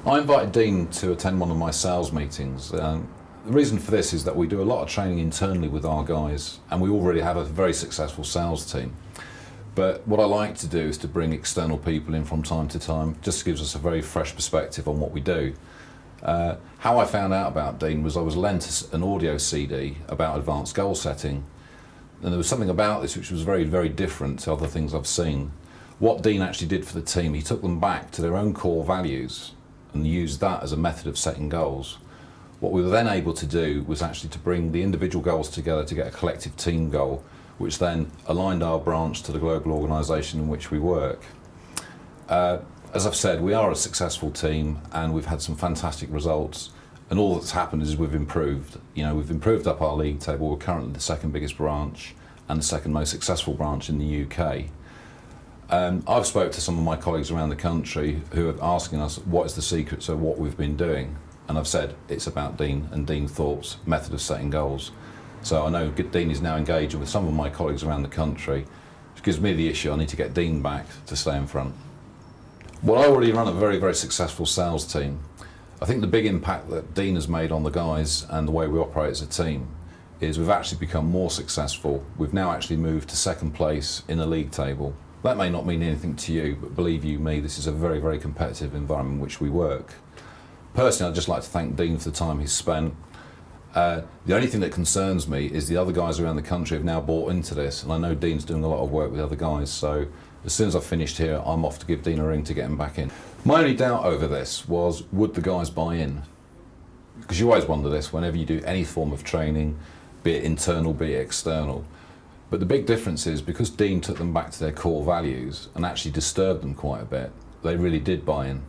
I invited Dean to attend one of my sales meetings. The reason for this is that we do a lot of training internally with our guys, and we already have a very successful sales team. But what I like to do is to bring external people in from time to time. Just gives us a very fresh perspective on what we do. How I found out about Dean was I was lent an audio CD about advanced goal setting, and there was something about this which was very, very different to other things I've seen. What Dean actually did for the team, he took them back to their own core values and used that as a method of setting goals. What we were then able to do was actually to bring the individual goals together to get a collective team goal, which then aligned our branch to the global organisation in which we work. As I've said, we are a successful team and we've had some fantastic results, and all that's happened is we've improved. You know, we've improved up our league table. We're currently the second biggest branch and the second most successful branch in the UK. I've spoke to some of my colleagues around the country who are asking us what is the secret to what we've been doing, and I've said it's about Dean and Dean Thorpe's method of setting goals. So I know Dean is now engaging with some of my colleagues around the country, which gives me the issue I need to get Dean back to stay in front. Well, I already run a very, very successful sales team. I think the big impact that Dean has made on the guys and the way we operate as a team is we've actually become more successful. We've now actually moved to second place in the league table. That may not mean anything to you, but believe you me, this is a very, very competitive environment in which we work. Personally, I'd just like to thank Dean for the time he's spent. The only thing that concerns me is the other guys around the country have now bought into this, and I know Dean's doing a lot of work with other guys, so as soon as I've finished here, I'm off to give Dean a ring to get him back in. My only doubt over this was, would the guys buy in? Because you always wonder this whenever you do any form of training, be it internal, be it external. But the big difference is, because Dean took them back to their core values and actually disturbed them quite a bit, they really did buy in.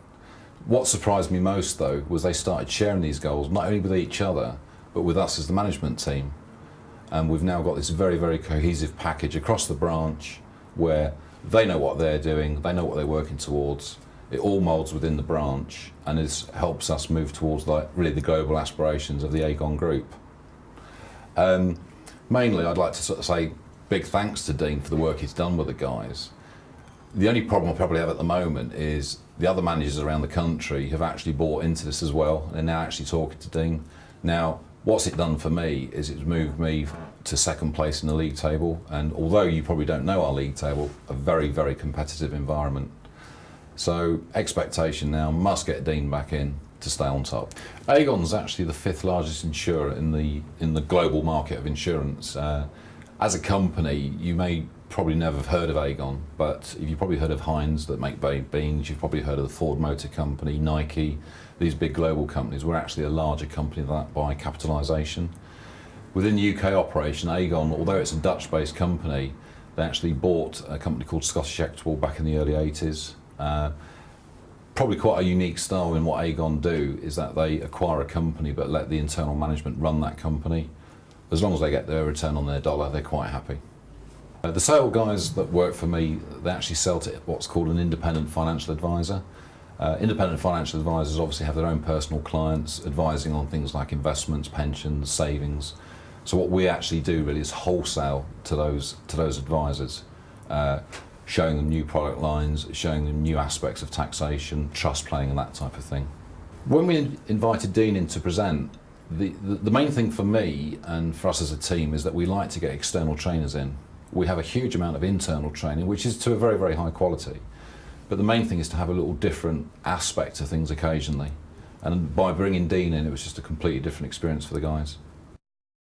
What surprised me most though was they started sharing these goals, not only with each other, but with us as the management team. And we've now got this very, very cohesive package across the branch where they know what they're doing, they know what they're working towards. It all moulds within the branch, and this helps us move towards really the global aspirations of the Aegon Group. Mainly, I'd like to sort of say big thanks to Dean for the work he's done with the guys. The only problem I probably have at the moment is the other managers around the country have actually bought into this as well. They're now actually talking to Dean. Now, what's it done for me is it's moved me to second place in the league table, and although you probably don't know our league table, a very, very competitive environment. So expectation now must get Dean back in to stay on top. Aegon's actually the 5th largest insurer in the global market of insurance. As a company, you may probably never have heard of Aegon, but you've probably heard of Heinz that make baked beans, you've probably heard of the Ford Motor Company, Nike, these big global companies. We're actually a larger company than that by capitalisation. Within the UK operation, Aegon, although it's a Dutch-based company, they actually bought a company called Scottish Equitable back in the early 80s. Probably quite a unique style in what Aegon do is that they acquire a company but let the internal management run that company. As long as they get their return on their dollar, they're quite happy. The sale guys that work for me, they actually sell to what's called an independent financial advisor. Independent financial advisors obviously have their own personal clients, advising on things like investments, pensions, savings. So what we actually do really is wholesale to those advisors, showing them new product lines, showing them new aspects of taxation, trust planning and that type of thing. When we invited Dean in to present, the main thing for me and for us as a team is that we like to get external trainers in. We have a huge amount of internal training, which is to a very, very high quality. But the main thing is to have a little different aspect to things occasionally. And by bringing Dean in, it was just a completely different experience for the guys.